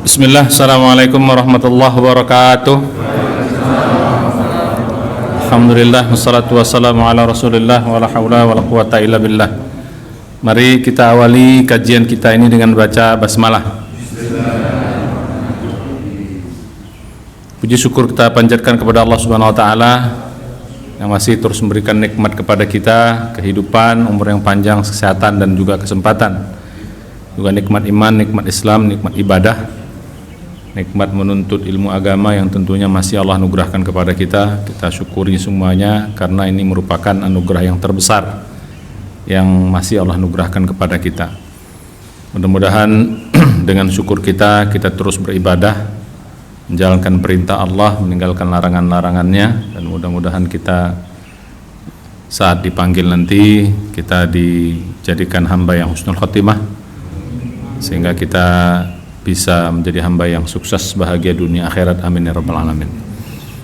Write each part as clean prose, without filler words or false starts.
Bismillah, assalamualaikum warahmatullahi wabarakatuh. Alhamdulillah, wassalatu wassalamu ala rasulillah, wa la hawla wa la quwata illa billah. Mari kita awali kajian kita ini dengan baca basmalah. Puji syukur kita panjatkan kepada Allah Subhanahu wa taala yang masih terus memberikan nikmat kepada kita, kehidupan, umur yang panjang, kesehatan dan juga kesempatan. Juga nikmat iman, nikmat Islam, nikmat ibadah, nikmat menuntut ilmu agama yang tentunya masih Allah anugerahkan kepada kita. Kita syukuri semuanya karena ini merupakan anugerah yang terbesar yang masih Allah anugerahkan kepada kita. Mudah-mudahan dengan syukur kita terus beribadah, menjalankan perintah Allah, meninggalkan larangan-larangannya, dan mudah-mudahan kita saat dipanggil nanti kita dijadikan hamba yang husnul khotimah, sehingga kita bisa menjadi hamba yang sukses, bahagia dunia akhirat, amin ya rabbal alamin.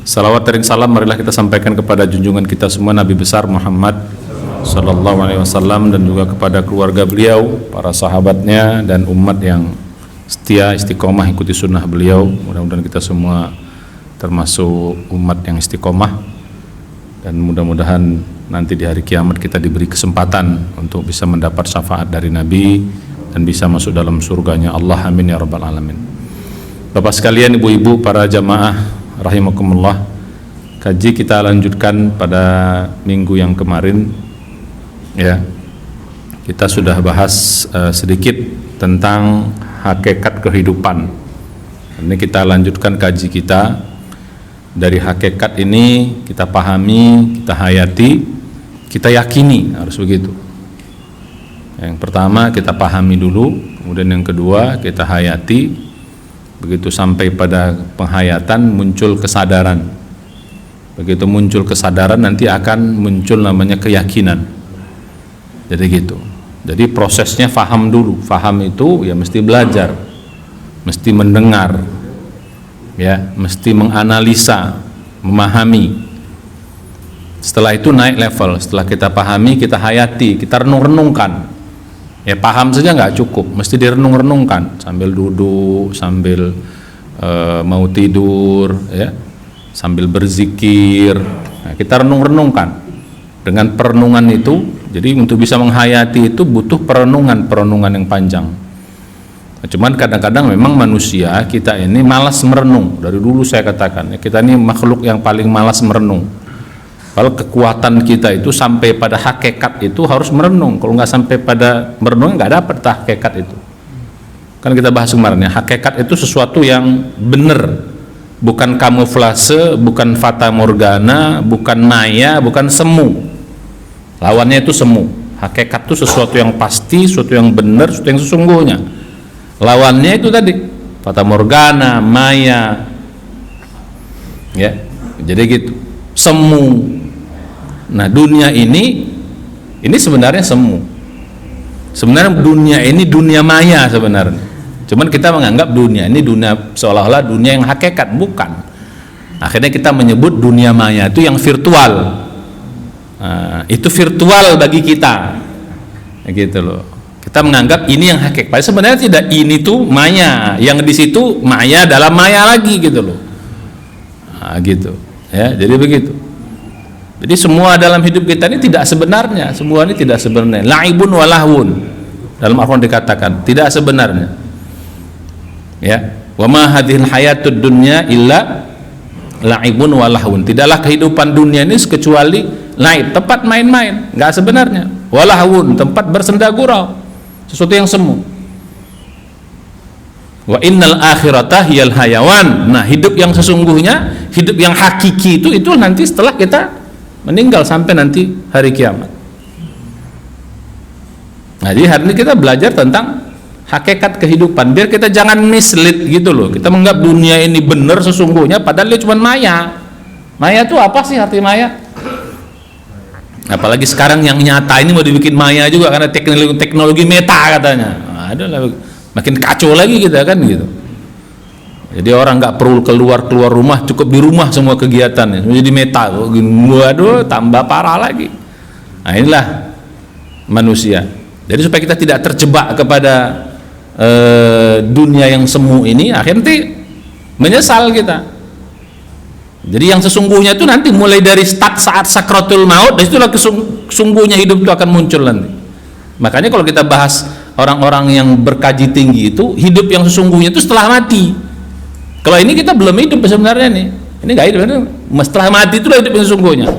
Salawat dan salam marilah kita sampaikan kepada junjungan kita semua Nabi besar Muhammad sallallahu alaihi wasallam, dan juga kepada keluarga beliau, para sahabatnya, dan umat yang setia istiqomah ikuti sunnah beliau. Mudah-mudahan kita semua termasuk umat yang istiqomah, dan mudah-mudahan nanti di hari kiamat kita diberi kesempatan untuk bisa mendapat syafaat dari Nabi dan bisa masuk dalam surganya Allah, amin ya rabbal alamin. Bapak sekalian, ibu-ibu, para jamaah rahimakumullah, kaji kita lanjutkan pada minggu yang kemarin ya. Kita sudah bahas sedikit tentang hakikat kehidupan. Ini kita lanjutkan kaji kita. Dari hakikat ini kita pahami, kita hayati, kita yakini, harus begitu. Yang pertama kita pahami dulu, kemudian yang kedua kita hayati. Begitu sampai pada penghayatan muncul kesadaran. Begitu muncul kesadaran nanti akan muncul namanya keyakinan. Jadi gitu. Jadi prosesnya faham dulu. Faham itu ya mesti belajar, mesti mendengar, ya, mesti menganalisa, memahami. Setelah itu naik level. Setelah kita pahami, kita hayati, kita renung-renungkan. Ya paham saja nggak cukup, mesti direnung-renungkan sambil duduk, sambil mau tidur, ya, sambil berzikir. Nah, kita renung-renungkan. Dengan perenungan itu, jadi untuk bisa menghayati itu butuh perenungan yang panjang. Nah, cuman kadang-kadang memang manusia kita ini malas merenung. Dari dulu saya katakan, ya, kita ini makhluk yang paling malas merenung. Kalau kekuatan kita itu sampai pada hakikat itu harus merenung. Kalau nggak sampai pada merenung nggak dapat hakikat itu. Kan kita bahas kemarin ya, hakikat itu sesuatu yang benar, bukan kamuflase, bukan fata morgana, bukan maya, bukan semu. Lawannya itu semu. Hakikat itu sesuatu yang pasti, sesuatu yang benar, sesuatu yang sesungguhnya. Lawannya itu tadi fata morgana, maya, ya. Jadi gitu, semu. Nah, dunia ini sebenarnya semu. Sebenarnya dunia ini dunia maya sebenarnya. Cuman kita menganggap dunia ini dunia seolah-olah dunia yang hakikat, bukan. Akhirnya kita menyebut dunia maya itu yang virtual. Nah, itu virtual bagi kita. Gitu loh. Kita menganggap ini yang hakikat. Padahal sebenarnya tidak, ini tuh maya. Yang di situ maya dalam maya lagi gitu loh. Nah, gitu. Ya, jadi begitu. Jadi semua dalam hidup kita ini tidak sebenarnya, semua ini tidak sebenarnya. La'ibun wa lahwun. Dalam Al-Qur'an dikatakan tidak sebenarnya. Ya, wa ma hadhil hayatud dunya illa la'ibun wa lahwun. Tidaklah kehidupan dunia ini kecuali laib, tempat main-main, enggak sebenarnya. Wa lahwun, tempat bersenda gurau, sesuatu yang semu. Wa innal akhirata hiyal hayawan. Nah, hidup yang sesungguhnya, hidup yang hakiki itu nanti setelah kita meninggal, sampai nanti hari kiamat. Nah, jadi hari ini kita belajar tentang hakikat kehidupan, biar kita jangan mislead gitu loh. Kita menganggap dunia ini benar sesungguhnya, padahal dia cuma maya. Maya itu apa sih arti maya? Apalagi sekarang yang nyata ini mau dibikin maya juga karena teknologi meta katanya. Nah, aduh, makin kacau lagi kita kan gitu. Jadi orang nggak perlu keluar rumah, cukup di rumah semua kegiatannya. Jadi meta, waduh, tambah parah lagi. Nah, inilah manusia. Jadi supaya kita tidak terjebak kepada dunia yang semu ini, akhirnya menyesal kita. Jadi yang sesungguhnya itu nanti mulai dari saat sakratul maut, dan itulah sesungguhnya hidup itu akan muncul nanti. Makanya kalau kita bahas orang-orang yang berkaji tinggi itu, hidup yang sesungguhnya itu setelah mati. Kalau ini kita belum hidup sebenarnya nih. Ini nggak hidup, setelah mati itulah hidup yang sesungguhnya.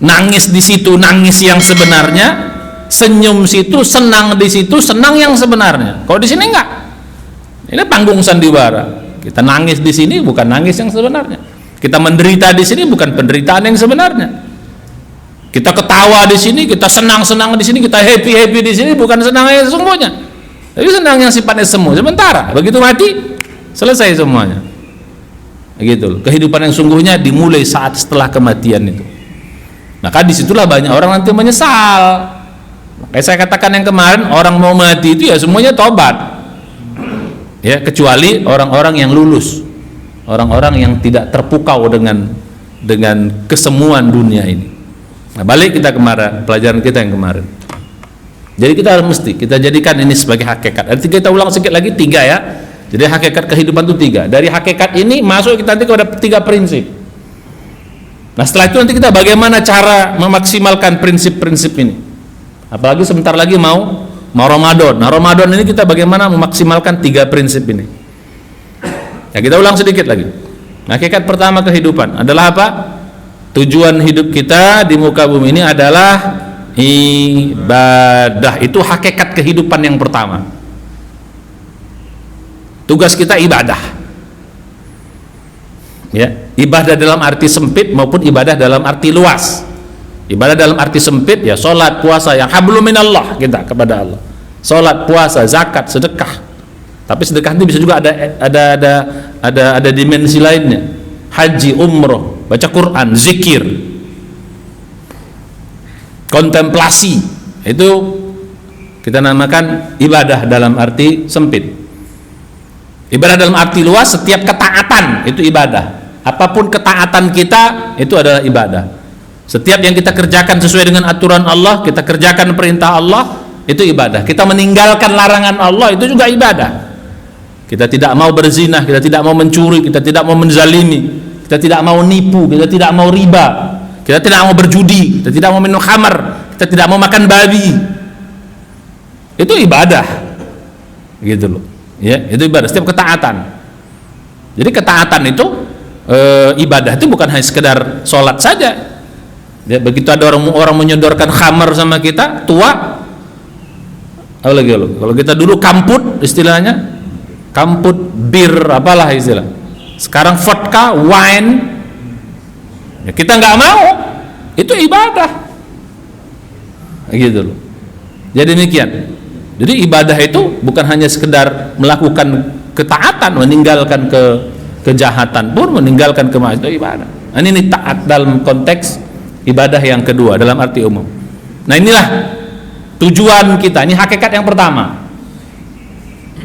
Nangis di situ, nangis yang sebenarnya. Senyum situ, senang di situ, senang yang sebenarnya. Kalau di sini enggak. Ini panggung sandiwara. Kita nangis di sini bukan nangis yang sebenarnya. Kita menderita di sini bukan penderitaan yang sebenarnya. Kita ketawa di sini, kita senang-senang di sini, kita happy-happy di sini bukan senang yang sesungguhnya. Tapi senang yang sifatnya semu. Sementara begitu mati selesai semuanya. Begitu. Kehidupan yang sungguhnya dimulai saat setelah kematian itu. Maka disitulah banyak orang nanti menyesal. Kayak saya katakan yang kemarin, orang mau mati itu ya semuanya tobat, ya, kecuali orang-orang yang lulus, orang-orang yang tidak terpukau dengan kesemuan dunia ini. Nah, balik kita kemarin, pelajaran kita yang kemarin. Jadi kita mesti kita jadikan ini sebagai hakikat. Nanti kita ulang sedikit lagi, 3 ya. Jadi hakikat kehidupan itu 3. Dari hakikat ini masuk kita nanti kepada 3 prinsip. Nah setelah itu nanti kita bagaimana cara memaksimalkan prinsip-prinsip ini. Apalagi sebentar lagi mau Ramadan. Nah Ramadan ini kita bagaimana memaksimalkan 3 prinsip ini. Ya kita ulang sedikit lagi. Hakikat pertama kehidupan adalah apa? Tujuan hidup kita di muka bumi ini adalah ibadah. Itu hakikat kehidupan yang pertama. Tugas kita ibadah. Ya, ibadah dalam arti sempit maupun ibadah dalam arti luas. Ibadah dalam arti sempit ya sholat, puasa yang hablum minallah kita kepada Allah. Sholat, puasa, zakat, sedekah. Tapi sedekah itu bisa juga ada dimensi lainnya. Haji, umroh, baca Quran, zikir, kontemplasi. Itu kita namakan ibadah dalam arti sempit. Ibadah dalam arti luas, setiap ketaatan itu ibadah. Apapun ketaatan kita itu adalah ibadah. Setiap yang kita kerjakan sesuai dengan aturan Allah, kita kerjakan perintah Allah, itu ibadah. Kita meninggalkan larangan Allah, itu juga ibadah. Kita tidak mau berzina, kita tidak mau mencuri, kita tidak mau menzalimi, kita tidak mau nipu, kita tidak mau riba, kita tidak mau berjudi, kita tidak mau minum khamar, kita tidak mau makan babi. Itu ibadah. Gitu loh. Ya, itu ibadah, setiap ketaatan. Jadi ketaatan itu ibadah itu bukan hanya sekedar sholat saja. Ya, begitu ada orang menyodorkan khamar sama kita, tua, apa lagi lo? Kalau kita dulu kamput istilahnya, kamput, bir, apalah istilah. Sekarang vodka, wine, ya, kita nggak mau, itu ibadah, gitu loh. Jadi demikian. Jadi ibadah itu bukan hanya sekedar melakukan ketaatan, meninggalkan kejahatan pun, meninggalkan kemaksiatan, itu ibadah. Nah, ini taat dalam konteks ibadah yang kedua dalam arti umum. Nah inilah tujuan kita, ini hakikat yang pertama.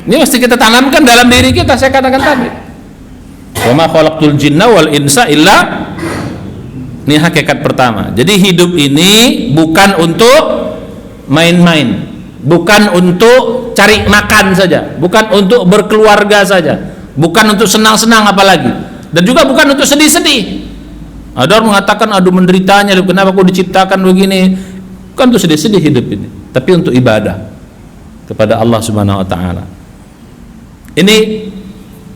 Ini mesti kita tanamkan dalam diri kita. Saya katakan tadi, wa ma khalaqtul jinna wal insa illa, ini hakikat pertama. Jadi hidup ini bukan untuk main-main, bukan untuk cari makan saja, bukan untuk berkeluarga saja, bukan untuk senang-senang apalagi, dan juga bukan untuk sedih-sedih. Ada orang mengatakan, aduh menderitanya, kenapa aku diciptakan begini? Bukan untuk sedih-sedih hidup ini, tapi untuk ibadah kepada Allah Subhanahu wa taala. Ini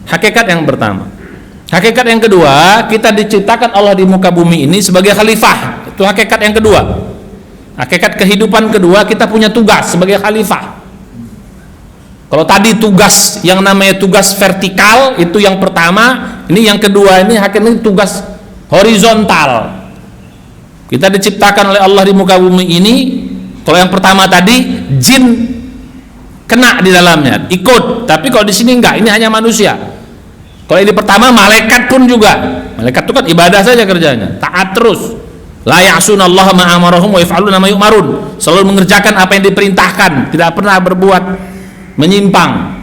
hakikat yang pertama. Hakikat yang kedua, kita diciptakan Allah di muka bumi ini sebagai khalifah. Itu hakikat yang kedua. Hakikat kehidupan kedua, kita punya tugas sebagai khalifah. Kalau tadi tugas yang namanya tugas vertikal itu yang pertama, ini yang kedua, ini hakikat tugas horizontal. Kita diciptakan oleh Allah di muka bumi ini. Kalau yang pertama tadi jin kena di dalamnya, ikut. Tapi kalau di sini enggak, ini hanya manusia. Kalau ini pertama, malaikat pun juga. Malaikat itu kan ibadah saja kerjanya, taat terus. La ya'sunallaha ma amarahum wa yaf'aluna ma yu'marun. Selalu mengerjakan apa yang diperintahkan, tidak pernah berbuat menyimpang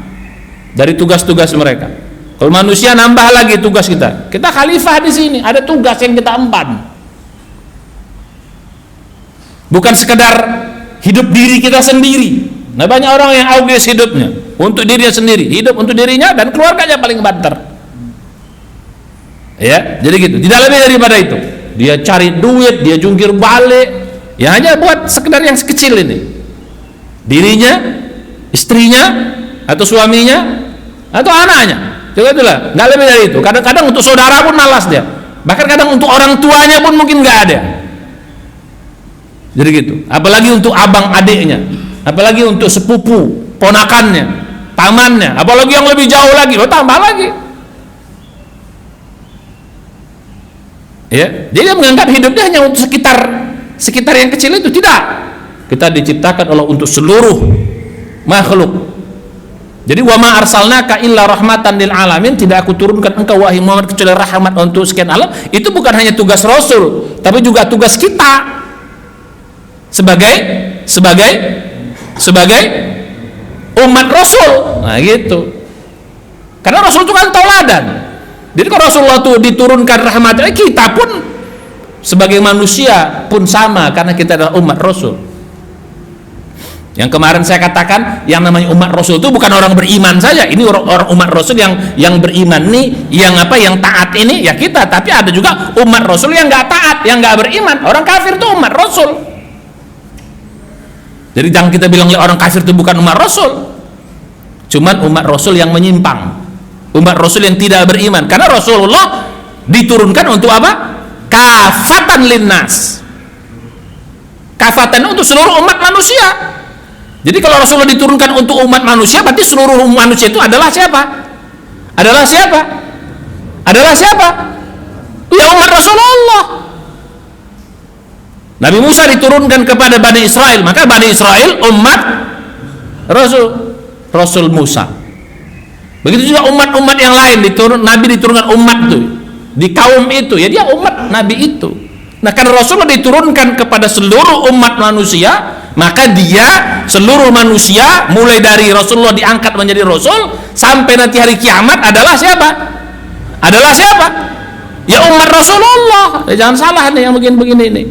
dari tugas-tugas mereka. Kalau manusia nambah lagi tugas kita. Kita khalifah di sini, ada tugas yang kita emban. Bukan sekedar hidup diri kita sendiri. Nah banyak orang yang egois hidupnya. untuk dirinya sendiri, hidup untuk dirinya dan keluarganya paling banter. Ya, jadi gitu. Tidak lebih daripada itu. Dia cari duit, dia jungkir balik, ya hanya buat sekedar yang sekecil ini. Dirinya, istrinya, atau suaminya, atau anaknya. Coba itulah, nggak lebih dari itu. Kadang-kadang untuk saudara pun malas dia. Bahkan kadang untuk orang tuanya pun mungkin nggak ada. Jadi gitu. Apalagi untuk abang adiknya, apalagi untuk sepupu, ponakannya, pamannya, apalagi yang lebih jauh lagi, tambah lagi. Ya, jadi dia menganggap hidupnya hanya untuk sekitar yang kecil itu. Tidak. Kita diciptakan Allah untuk seluruh makhluk. Jadi wa ma arsalnaka illa rahmatan lil alamin, tidak aku turunkan engkau wahai Muhammad kecuali rahmat untuk sekian alam. Itu bukan hanya tugas Rasul, tapi juga tugas kita sebagai umat Rasul. Nah, gitu. Karena Rasul itu kan tauladan. Jadi kalau Rasulullah itu diturunkan rahmatnya, kita pun sebagai manusia pun sama, karena kita adalah umat Rasul. Yang kemarin saya katakan, yang namanya umat Rasul itu bukan orang beriman saja. Ini orang umat Rasul yang beriman nih, yang taat ini ya kita. Tapi ada juga umat Rasul yang nggak taat, yang nggak beriman. Orang kafir itu umat Rasul. Jadi jangan kita bilang orang kafir itu bukan umat Rasul. Cuman umat Rasul yang menyimpang, umat Rasul yang tidak beriman. Karena Rasulullah diturunkan untuk apa? Kafatan linnas. Kafatan untuk seluruh umat manusia. Jadi kalau Rasulullah diturunkan untuk umat manusia, berarti seluruh manusia itu adalah siapa? Adalah siapa? Adalah siapa? Ya umat Rasulullah. Nabi Musa diturunkan kepada Bani Israel, maka Bani Israel umat Rasul Musa. Begitu juga umat-umat yang lain Nabi diturunkan umat itu di kaum itu, ya dia umat Nabi itu. Nah, karena Rasulullah diturunkan kepada seluruh umat manusia, maka dia seluruh manusia mulai dari Rasulullah diangkat menjadi Rasul sampai nanti hari kiamat adalah siapa? Adalah siapa? Ya umat Rasulullah. Jangan salah nih yang begini-begini ini.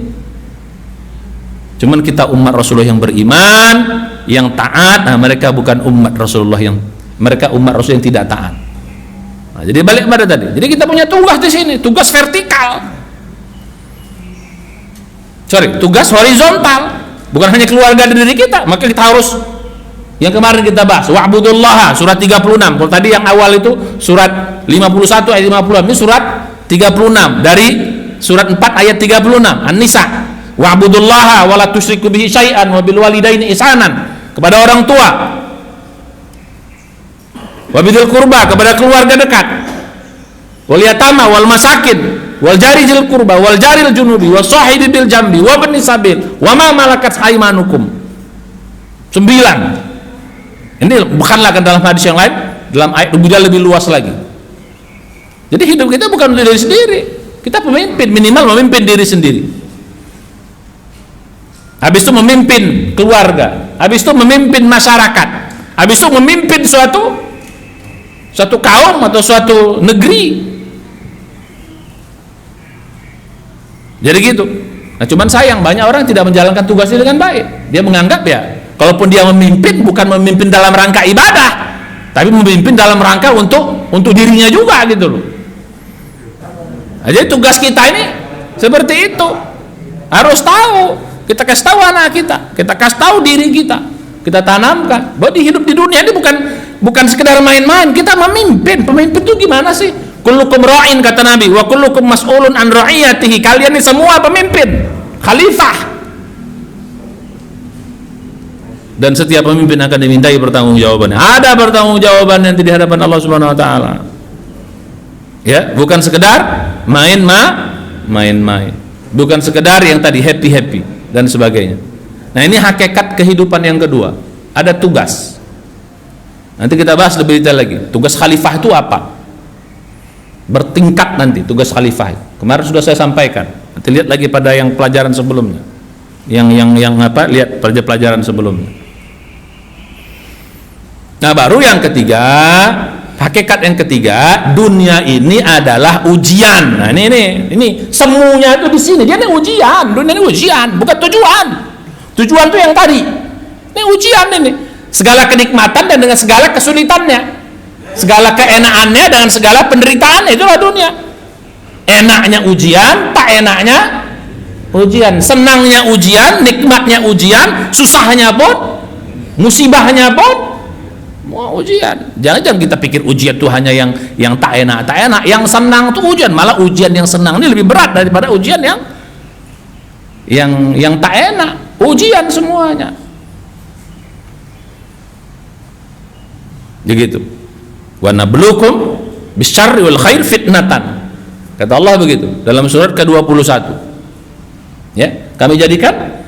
Cuman kita umat Rasulullah yang beriman, yang taat. Nah, mereka bukan umat Rasulullah mereka umat Rasul yang tidak taat. Nah, jadi balik pada tadi. Jadi kita punya tugas di sini, tugas vertikal. Tugas horizontal. Bukan hanya keluarga dan diri kita, maka kita harus yang kemarin kita bahas, wa'budullaha surat 36. Kalau tadi yang awal itu surat 51 ayat 50, ini surat 36 dari surat 4 ayat 36 An-Nisa. Wa'budullaha wa la tusyriku bihi syai'an wa bil walidaini ihsanan, kepada orang tua, wa bidzil qurba, kepada keluarga dekat, wal yatama wal masakin, wal jari zil qurba wal jaril junubi was sahibi bil jambi wa bani sabil wa ma malakat aymanukum. 9. Ini bukanlah kan dalam hadis yang lain, dalam ayat lebih luas lagi. Jadi hidup kita bukan untuk diri sendiri, kita pemimpin, minimal memimpin diri sendiri, habis itu memimpin keluarga, habis itu memimpin masyarakat, habis itu memimpin suatu kaum atau suatu negeri. Jadi gitu. Nah, cuman sayang banyak orang tidak menjalankan tugasnya dengan baik. Dia menganggap ya, kalaupun dia memimpin, bukan memimpin dalam rangka ibadah, tapi memimpin dalam rangka untuk dirinya juga gitu loh. Nah, jadi tugas kita ini seperti itu. Harus tahu. Kita kasih tahu anak kita kasih tahu diri kita tanamkan bahwa hidup di dunia ini bukan sekedar main-main. Kita memimpin. Pemimpin itu gimana sih? Kullukum ra'in, kata Nabi, wa kullukum mas'ulun an ra'iyatihi. Kalian ini semua pemimpin, khalifah. Dan setiap pemimpin akan dimintai pertanggungjawabannya. Ada pertanggungjawaban nanti di hadapan Allah Subhanahu wa taala. Ya, bukan sekedar main-main. Bukan sekedar yang tadi happy dan sebagainya. Nah, ini hakikat kehidupan yang kedua. Ada tugas. Nanti kita bahas lebih detail lagi. Tugas khalifah itu apa? Bertingkat nanti tugas khalifah. Kemarin sudah saya sampaikan. Nanti lihat lagi pada yang pelajaran sebelumnya. Lihat pelajaran sebelumnya. Nah, baru yang ketiga, hakikat yang ketiga, dunia ini adalah ujian. Nah, ini semuanya itu di sini. Dia ini ujian, dunia ini ujian, bukan tujuan. Tujuan itu yang tadi. Ini ujian ini. segala kenikmatan dan dengan segala kesulitannya, segala keenakannya dengan segala penderitaan. Itulah dunia. Enaknya ujian, tak enaknya ujian, senangnya ujian, nikmatnya ujian, susahnya pun, musibahnya pun mau ujian. Jangan kita pikir ujian itu hanya yang tak enak, yang senang tuh ujian. Malah ujian yang senang ini lebih berat daripada ujian yang tak enak. Ujian semuanya. Begitu. Wa nabluukum bisyarri wal khair fitnatan. Kata Allah begitu dalam surat ke-21. Ya, kami jadikan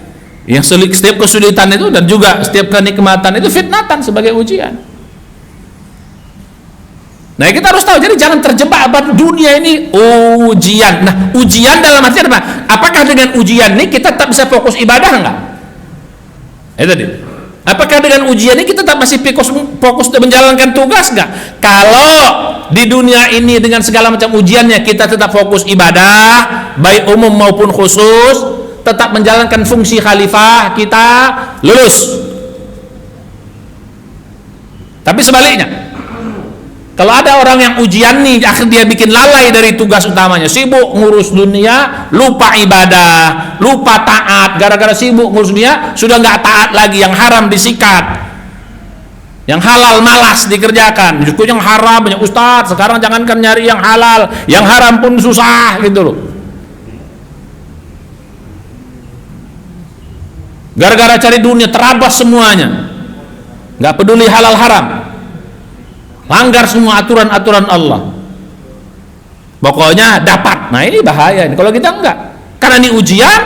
yang setiap kesulitan itu dan juga setiap kenikmatan itu fitnatan, sebagai ujian. Nah, kita harus tahu, jadi jangan terjebak pada dunia ini ujian. Nah, ujian dalam arti apa? Apakah dengan ujian ini kita tetap bisa fokus ibadah enggak? Itu tadi. Apakah dengan ujian ini kita tetap masih fokus menjalankan tugas enggak? Kalau di dunia ini dengan segala macam ujiannya kita tetap fokus ibadah, baik umum maupun khusus, tetap menjalankan fungsi khalifah, kita lulus. Tapi sebaliknya, kalau ada orang yang ujian nih, akhirnya dia bikin lalai dari tugas utamanya, sibuk ngurus dunia, lupa ibadah, lupa taat. Gara-gara sibuk ngurus dunia, sudah nggak taat lagi, yang haram disikat, yang halal malas dikerjakan. Justru yang haram banyak ustadz sekarang, jangankan nyari yang halal, yang haram pun susah gitu loh. Gara-gara cari dunia terabas semuanya, nggak peduli halal haram, langgar semua aturan-aturan Allah, pokoknya dapat. Nah, ini bahaya ini kalau kita enggak, karena ini ujian.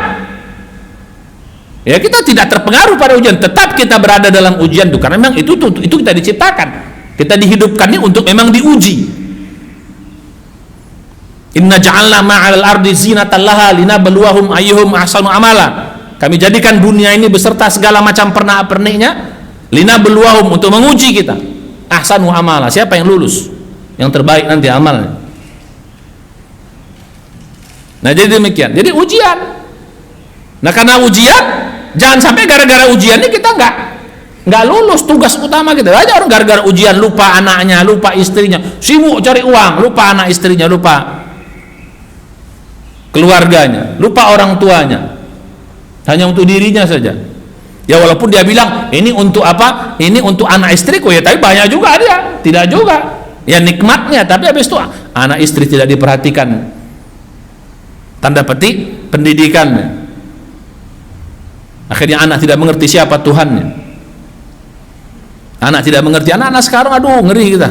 Ya, kita tidak terpengaruh pada ujian, tetap kita berada dalam ujian itu karena memang itu kita diciptakan, kita dihidupkan ini untuk memang diuji. Inna ja'alna ma'al ardi zinatan laha linabluwahum ayyuhum ahsanu amala. Kami jadikan dunia ini beserta segala macam pernak-perniknya linabluwahum, untuk menguji kita. Ahsanu amala, siapa yang lulus, yang terbaik nanti amalnya. Nah, jadi demikian, jadi ujian. Nah, karena ujian, jangan sampai gara-gara ujian ini kita nggak lulus tugas utama kita. Aja orang gara-gara ujian lupa anaknya, lupa istrinya, sibuk cari uang, lupa anak istrinya, lupa keluarganya, lupa orang tuanya, hanya untuk dirinya saja. Ya, walaupun dia bilang ini untuk apa? Ini untuk anak istriku, ya, tapi banyak juga dia tidak juga. Ya, nikmatnya, tapi habis itu anak istri tidak diperhatikan. Tanda petik pendidikannya. Akhirnya anak tidak mengerti siapa Tuhannya. Anak tidak mengerti. Anak-anak sekarang, aduh, ngeri kita.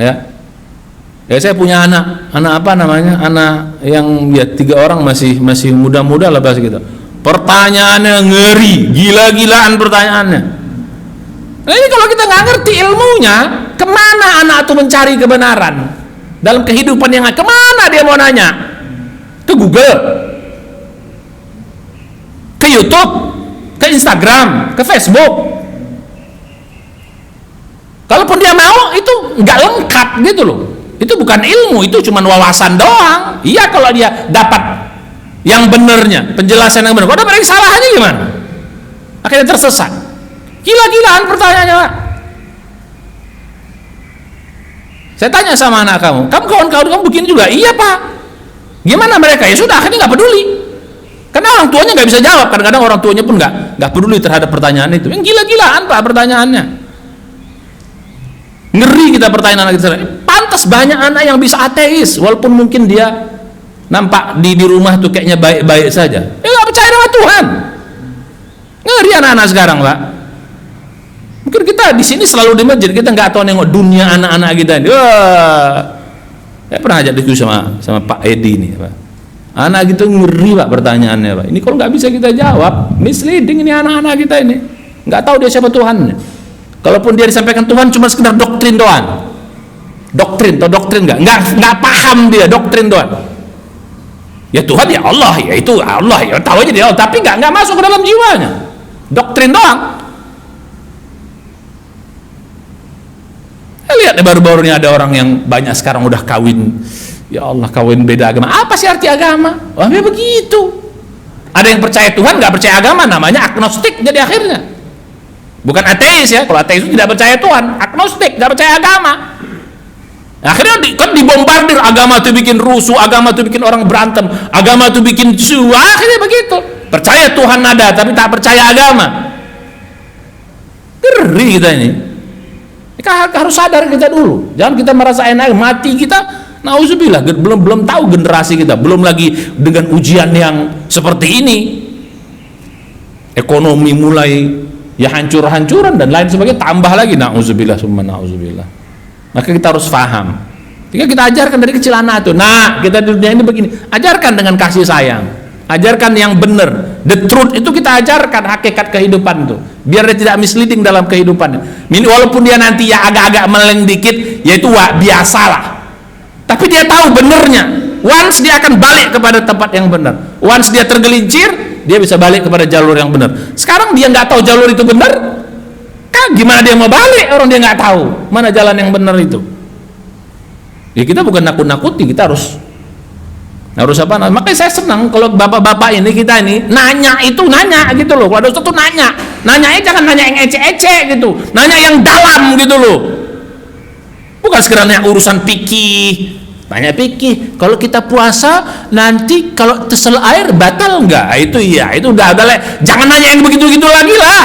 Ya, saya punya anak apa namanya? Anak yang ya 3 orang masih muda-muda lah bahasa gitu. Pertanyaannya ngeri, gila-gilaan pertanyaannya. Nah, ini kalau kita nggak ngerti ilmunya, kemana anak itu mencari kebenaran dalam kehidupan yang kemana dia mau nanya? Ke Google, ke YouTube, ke Instagram, ke Facebook. Kalaupun dia mau, itu nggak lengkap gitu loh. Itu bukan ilmu, itu cuma wawasan doang. Iya, kalau dia dapat yang benernya, penjelasan yang benar. Kalau ada salahnya gimana? Akhirnya tersesat. Gila-gilaan pertanyaannya, Pak. Saya tanya sama anak kamu kawan-kawan kamu begini juga? Iya, Pak. Gimana mereka? Ya sudah, akhirnya nggak peduli. Karena orang tuanya nggak bisa jawab. Kadang-kadang orang tuanya pun nggak peduli terhadap pertanyaan itu. Yang gila-gilaan, Pak, pertanyaannya. Ngeri kita pertanyaan anak kita. Pantas banyak anak yang bisa ateis, walaupun mungkin dia nampak di rumah tuh kayaknya baik-baik saja. Dia nggak percaya sama Tuhan. Ngeri anak-anak sekarang, Pak. Mungkin kita di sini selalu di masjid, kita nggak tahu nengok dunia anak-anak kita ini. Wah, saya pernah ajak diskusi sama Pak Edi ini, Pak. Anak gitu ngeri, Pak, pertanyaannya, Pak. Ini kalau nggak bisa kita jawab, misleading ini anak-anak kita ini. Nggak tahu dia siapa Tuhan. Kalaupun dia disampaikan Tuhan cuma sekedar doktrin doang. Doktrin nggak paham dia, doktrin doang. Ya Tuhan ya Allah, ya itu Allah, ya tahu aja dia, tapi nggak masuk ke dalam jiwanya, doktrin doang. Lihat baru-baru ini ada orang yang banyak sekarang udah kawin, ya Allah, kawin beda agama. Apa sih arti agama? Wah, ya begitu. Ada yang percaya Tuhan, nggak percaya agama, namanya agnostik jadi akhirnya. Bukan ateis ya, kalau ateis itu tidak percaya Tuhan, agnostik, tidak percaya agama. Akhirnya kan dibombardir, agama itu bikin rusuh, agama itu bikin orang berantem, agama itu bikin akhirnya begitu. Percaya Tuhan ada, tapi tak percaya agama. Ngeri kita ini. Kita harus sadar kita dulu. Jangan kita merasa enak, mati kita, nauzubillah, belum tahu generasi kita, belum lagi dengan ujian yang seperti ini. Ekonomi mulai ya hancur-hancuran dan lain sebagainya, tambah lagi nauzubillah summa nauzubillah. Maka kita harus paham. Jika kita ajarkan dari kecil anak itu, nah kita di dunia ini begini, ajarkan dengan kasih sayang, ajarkan yang benar, the truth itu kita ajarkan, hakikat kehidupan itu, biar dia tidak misleading dalam kehidupannya. Walaupun dia nanti ya agak-agak meleng dikit, yaitu biasalah, tapi dia tahu benernya. Once dia akan balik kepada tempat yang benar, once dia tergelincir, dia bisa balik kepada jalur yang benar. Sekarang dia nggak tahu jalur itu benar, gimana dia mau balik orang dia nggak tahu mana jalan yang benar itu. Ya kita bukan nakut-nakuti, kita harus apa? Makanya saya senang kalau bapak-bapak ini, kita ini nanya gitu loh. Kalau ada ustaz tuh nanyanya jangan nanya yang ecek-ecek gitu, nanya yang dalam gitu loh. Bukan sekedar nanya urusan fikih. Tanya fikih, kalau kita puasa nanti kalau tesel air batal enggak? Itu iya, itu udah jangan nanya yang begitu-begitu lagi lah.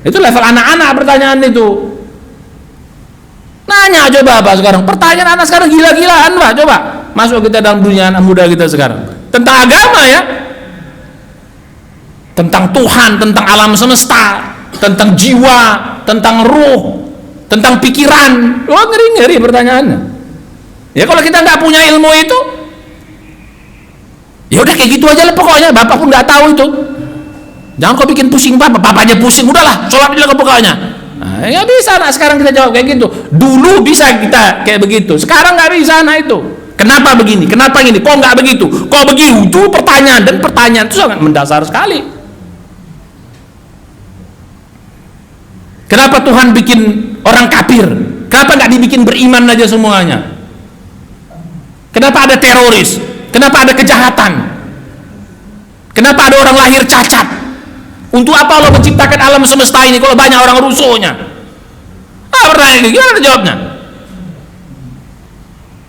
Itu level anak-anak pertanyaan itu. Nanya coba apa sekarang? Pertanyaan anak sekarang gila-gilaan, Pak. Coba masuk kita dalam dunia anak muda kita sekarang. Tentang agama ya. Tentang Tuhan, tentang alam semesta, tentang jiwa, tentang ruh, tentang pikiran. Wah, ngeri-ngeri pertanyaannya. Ya kalau kita nggak punya ilmu itu, ya udah kayak gitu aja lah pokoknya. Bapak pun nggak tahu itu. Jangan kau bikin pusing bapaknya pusing, udahlah sholat dulu ke pokoknya. Nah, ya bisa nak sekarang kita jawab kayak gitu. Dulu bisa kita kayak begitu, sekarang nggak bisa nah itu. Kenapa begini? Kenapa gini? Kok nggak begitu? Kok begitu? Itu pertanyaan, dan pertanyaan itu sangat mendasar sekali. Kenapa Tuhan bikin orang kafir? Kenapa nggak dibikin beriman aja semuanya? Kenapa ada teroris? Kenapa ada kejahatan? Kenapa ada orang lahir cacat? Untuk apa Allah menciptakan alam semesta ini kalau banyak orang rusuhnya? Pertanyaan ini gimana jawabnya?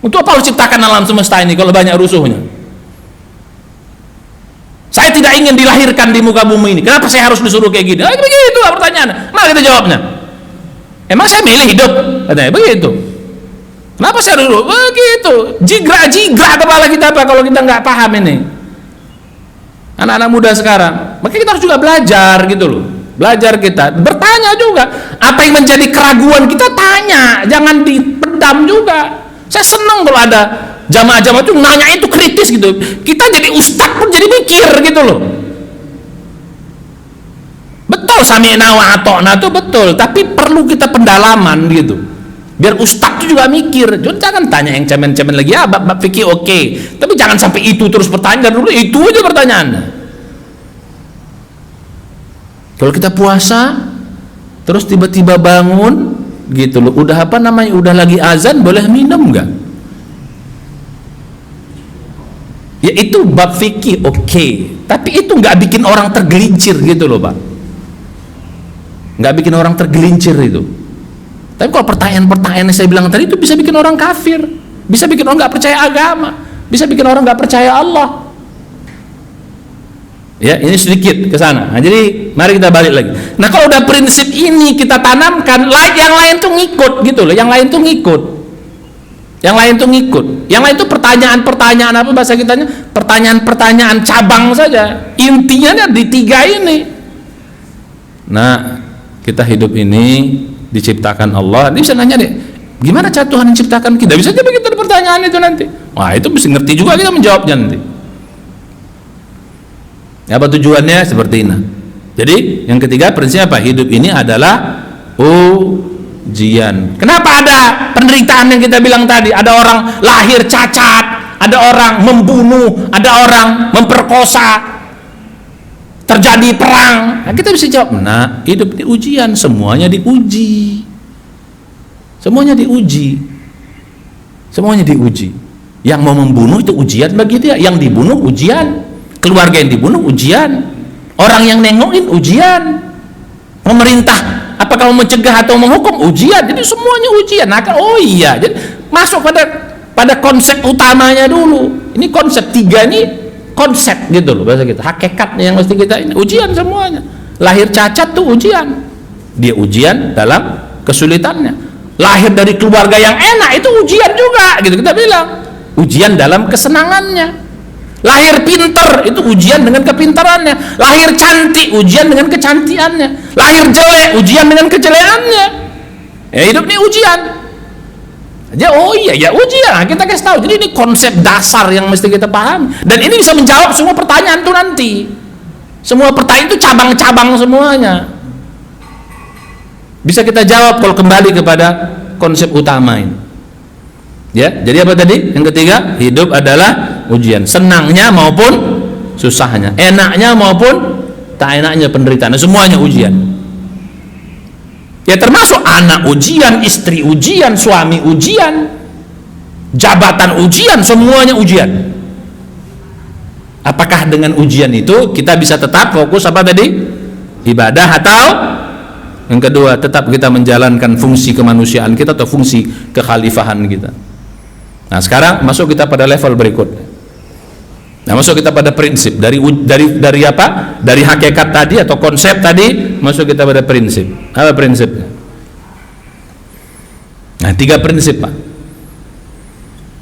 Untuk apa Allah ciptakan alam semesta ini kalau banyak rusuhnya? Saya tidak ingin dilahirkan di muka bumi ini. Kenapa saya harus disuruh kayak gini? Begitu lah pertanyaannya. Mana kita jawabnya? Emang saya milih hidup? Katanya begitu. Kenapa saya harus begitu? Jigra kepala kita apa kalau kita nggak paham ini? Anak-anak muda sekarang, makanya kita harus juga belajar gitu loh. Belajar kita, bertanya juga. Apa yang menjadi keraguan kita tanya, jangan dipendam juga. Saya senang kalau ada jamaah-jamaah itu nanya itu kritis gitu. Kita jadi ustadz pun jadi mikir gitu loh. Betul sami'na wa ata'na itu betul, tapi perlu kita pendalaman gitu. Biar ustadz itu juga mikir. Jangan tanya yang cemen-cemen lagi, ya bab fikih oke. Tapi jangan sampai itu terus pertanyaan dulu, itu aja pertanyaannya. Kalau kita puasa terus tiba-tiba bangun gitu loh, udah apa namanya, udah lagi azan, boleh minum nggak? Ya itu bab fikih oke, tapi itu nggak bikin orang tergelincir gitu loh Pak, nggak bikin orang tergelincir itu. Tapi kalau pertanyaan-pertanyaan yang saya bilang tadi itu bisa bikin orang kafir, bisa bikin orang nggak percaya agama, bisa bikin orang nggak percaya Allah. Ya ini sedikit ke sana. Nah, jadi mari kita balik lagi. Nah kalau udah prinsip ini kita tanamkan, yang lain tuh ngikut gitu loh. Yang lain tuh ngikut. Yang lain tuh ngikut. Yang lain tuh pertanyaan-pertanyaan apa bahasa kitanya? Pertanyaan-pertanyaan cabang saja. Intinya di tiga ini. Nah kita hidup ini diciptakan Allah. Ini bisa nanya deh, gimana cara Tuhan menciptakan kita? Bisa aja begitu pertanyaan itu nanti. Wah itu bisa ngerti juga kita menjawabnya nanti. Apa tujuannya? Seperti ini. Jadi yang ketiga prinsipnya apa? Hidup ini adalah ujian. Kenapa ada penderitaan yang kita bilang tadi? Ada orang lahir cacat, ada orang membunuh, ada orang memperkosa, terjadi perang. Nah, kita bisa jawab, nah hidup di ujian, semuanya diuji. Semuanya diuji. Semuanya diuji. Yang mau membunuh itu ujian bagi dia, yang dibunuh ujian, keluarga yang dibunuh ujian, orang yang nengokin ujian. Pemerintah, apakah mau mencegah atau menghukum? Ujian. Jadi semuanya ujian. Nah, oh iya, jadi masuk pada konsep utamanya dulu. Ini konsep tiga ini konsep gitu loh bahasa kita. Hakikatnya yang mesti kita ini ujian semuanya. Lahir cacat tuh ujian. Dia ujian dalam kesulitannya. Lahir dari keluarga yang enak itu ujian juga gitu kita bilang. Ujian dalam kesenangannya. Lahir pinter itu ujian dengan kepintarannya. Lahir cantik ujian dengan kecantiannya. Lahir jelek ujian dengan kejelekannya. Ya hidup ini ujian. Aja oh iya ya ujian. Nah, kita kasih tahu. Jadi ini konsep dasar yang mesti kita paham. Dan ini bisa menjawab semua pertanyaan tuh nanti. Semua pertanyaan itu cabang-cabang semuanya. Bisa kita jawab kalau kembali kepada konsep utama ini. Ya, jadi apa tadi? Yang ketiga, hidup adalah ujian, senangnya maupun susahnya, enaknya maupun tak enaknya, penderitaan, semuanya ujian. Ya termasuk anak ujian, istri ujian, suami ujian, jabatan ujian, semuanya ujian. Apakah dengan ujian itu kita bisa tetap fokus apa tadi? Ibadah, atau yang kedua tetap kita menjalankan fungsi kemanusiaan kita atau fungsi kekhalifahan kita? Nah sekarang masuk kita pada level berikutnya. Nah masuk kita pada prinsip dari apa? Dari hakikat tadi atau konsep tadi masuk kita pada prinsip. Apa prinsipnya? Nah 3 prinsip Pak.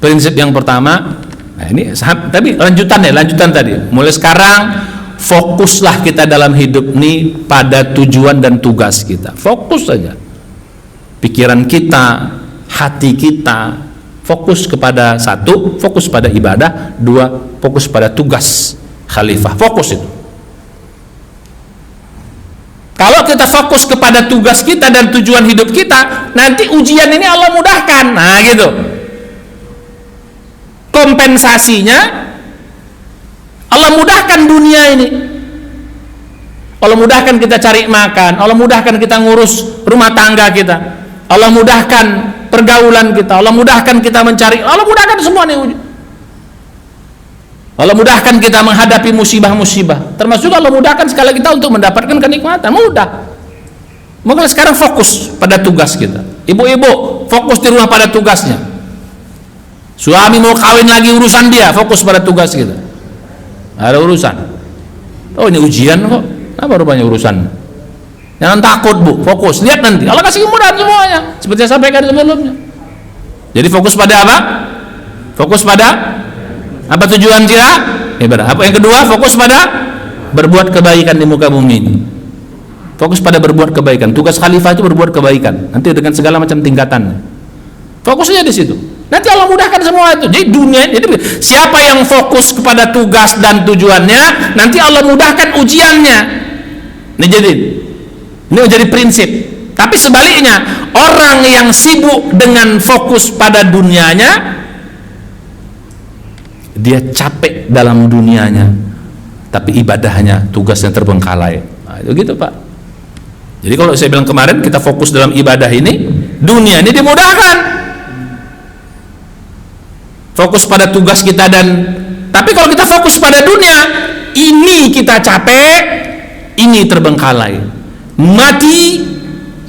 Prinsip yang pertama, nah ini tapi lanjutan tadi. Mulai sekarang fokuslah kita dalam hidup ini pada tujuan dan tugas kita. Fokus saja. Pikiran kita, hati kita fokus kepada satu, fokus pada ibadah, 2, fokus pada tugas khalifah. Fokus itu. Kalau kita fokus kepada tugas kita dan tujuan hidup kita, nanti ujian ini Allah mudahkan. Nah gitu. Kompensasinya Allah mudahkan dunia ini. Allah mudahkan kita cari makan, Allah mudahkan kita ngurus rumah tangga kita, Allah mudahkan pergaulan kita, Allah mudahkan kita mencari, Allah mudahkan semua nih. Allah mudahkan kita menghadapi musibah-musibah, termasuk Allah mudahkan sekali kita untuk mendapatkan kenikmatan, mudah. Maka sekarang fokus pada tugas kita. Ibu-ibu fokus di rumah pada tugasnya. Suami mau kawin lagi urusan dia, fokus pada tugas kita. Ada urusan. Oh ini ujian kok, apa rupanya urusan? Jangan takut Bu, fokus, lihat nanti Allah kasih kemudahan semuanya, seperti saya sampaikan sebelumnya. Jadi fokus pada apa? Fokus pada apa tujuan kita? Ibadah. Apa yang kedua? Fokus pada berbuat kebaikan di muka bumi ini. Fokus pada berbuat kebaikan. Tugas khalifah itu berbuat kebaikan, nanti dengan segala macam tingkatan. Fokusnya di situ. Nanti Allah mudahkan semua itu. Jadi dunia, jadi siapa yang fokus kepada tugas dan tujuannya, nanti Allah mudahkan ujiannya. Ini menjadi prinsip. Tapi sebaliknya, orang yang sibuk dengan fokus pada dunianya, dia capek dalam dunianya, tapi ibadahnya, tugasnya terbengkalai. Nah, itu gitu Pak. Jadi kalau saya bilang kemarin, kita fokus dalam ibadah ini, dunia ini dimudahkan. Fokus pada tugas kita tapi kalau kita fokus pada dunia, ini kita capek, ini terbengkalai, mati,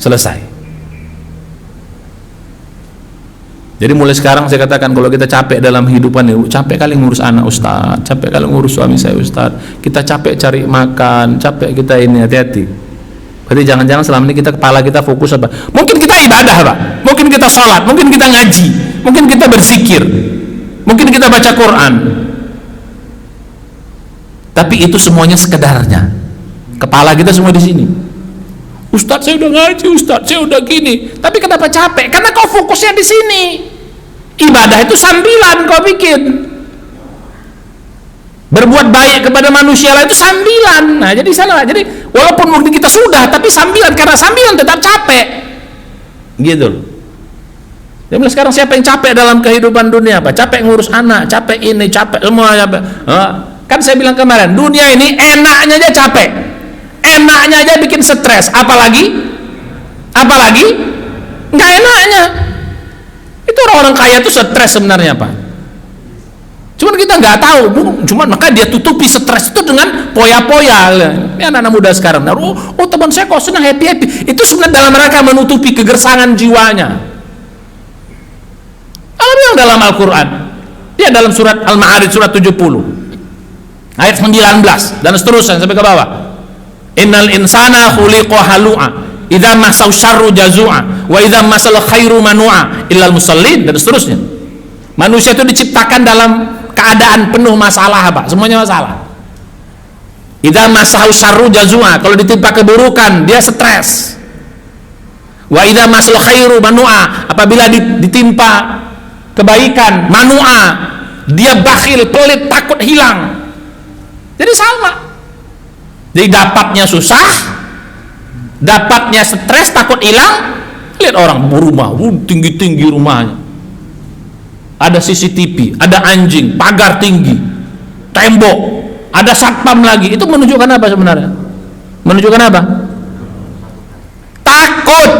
selesai. Jadi mulai sekarang saya katakan, kalau kita capek dalam kehidupan ini, capek kali ngurus anak Ustaz, capek kali ngurus suami saya Ustaz, kita capek cari makan, capek kita ini, hati-hati. Berarti jangan-jangan selama ini kepala kita fokus apa? Mungkin kita ibadah Pak, mungkin kita sholat, mungkin kita ngaji, mungkin kita berzikir, mungkin kita baca Quran, tapi itu semuanya sekedarnya. Kepala kita semua di sini. Ustadz saya udah ngaji, Ustadz saya udah gini, tapi kenapa capek? Karena kau fokusnya di sini. Ibadah itu sambilan kau bikin. Berbuat baik kepada manusia lain itu sambilan. Nah jadi salah. Jadi walaupun mungkin kita sudah, tapi sambilan, karena sambilan tetap capek. Gitu loh. Jadi sekarang siapa yang capek dalam kehidupan dunia apa? Capek ngurus anak, capek ini, capek semua, capek. Kan saya bilang kemarin, dunia ini enaknya aja capek, enaknya aja bikin stres, apalagi nggak enaknya. Itu orang-orang kaya itu stres sebenarnya Pak. Cuman kita nggak tahu, cuman maka dia tutupi stres itu dengan poya-poya. Ini anak-anak muda sekarang, oh teman saya kok senang happy, itu sebenarnya dalam rangka menutupi kegersangan jiwanya. Allah bilang dalam Al-Quran, dia dalam surat Al-Ma'arij surat 70 ayat 19 dan seterusnya sampai ke bawah. Innal insana khuliqa halu'a idza massahu syarru jazu'a wa idza massal khairu manu'a illal musallin, dan seterusnya. Manusia itu diciptakan dalam keadaan penuh masalah, Pak. Semuanya masalah. Idza massahu syarru jazu'a, kalau ditimpa keburukan dia stres. Wa idza massal khairu manu'a, apabila ditimpa kebaikan, manu'a, dia bakhil, pelit, takut hilang. Jadi sama. Jadi dapatnya susah, dapatnya stres, takut hilang. Lihat orang berumah, tinggi-tinggi rumahnya, ada CCTV, ada anjing, pagar tinggi, tembok, ada satpam lagi. Itu menunjukkan apa sebenarnya? Menunjukkan apa? Takut.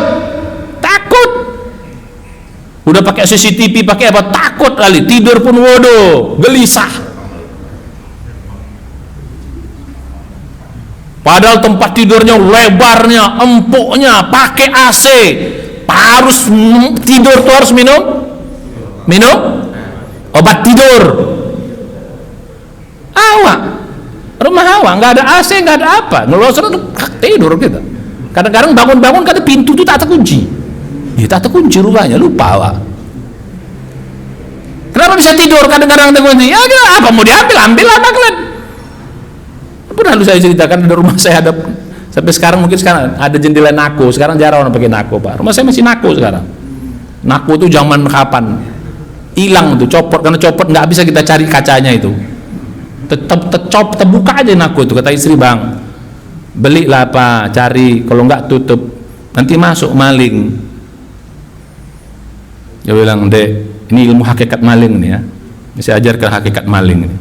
Udah pakai CCTV, pakai apa? Takut kali. Tidur pun waduh, gelisah. Padahal tempat tidurnya lebarnya, empuknya, pakai AC. Harus tidur tuh harus minum obat tidur. Rumah awak nggak ada AC, nggak ada apa, ngelosor tidur kita. Kadang-kadang bangun-bangun kata pintu tuh tak terkunci. Ya tak terkunci rumahnya, lupa awak. Kenapa bisa tidur kadang-kadang terkunci? Ya apa mau diambil, ambil apa kalian? Pernah saya ceritakan ada rumah saya ada sampai sekarang, mungkin sekarang ada jendela nako, sekarang jarang orang pakai nako, Pak. Rumah saya masih nako sekarang. Nako itu zaman kapan? Hilang tuh, copot, karena copot nggak bisa kita cari kacanya itu. Terbuka aja nako itu, kata istri, Bang, belilah apa, cari, kalau nggak tutup nanti masuk maling. Dia bilang, Dek, ini ilmu hakikat maling nih ya, saya ajarkan hakikat maling ini.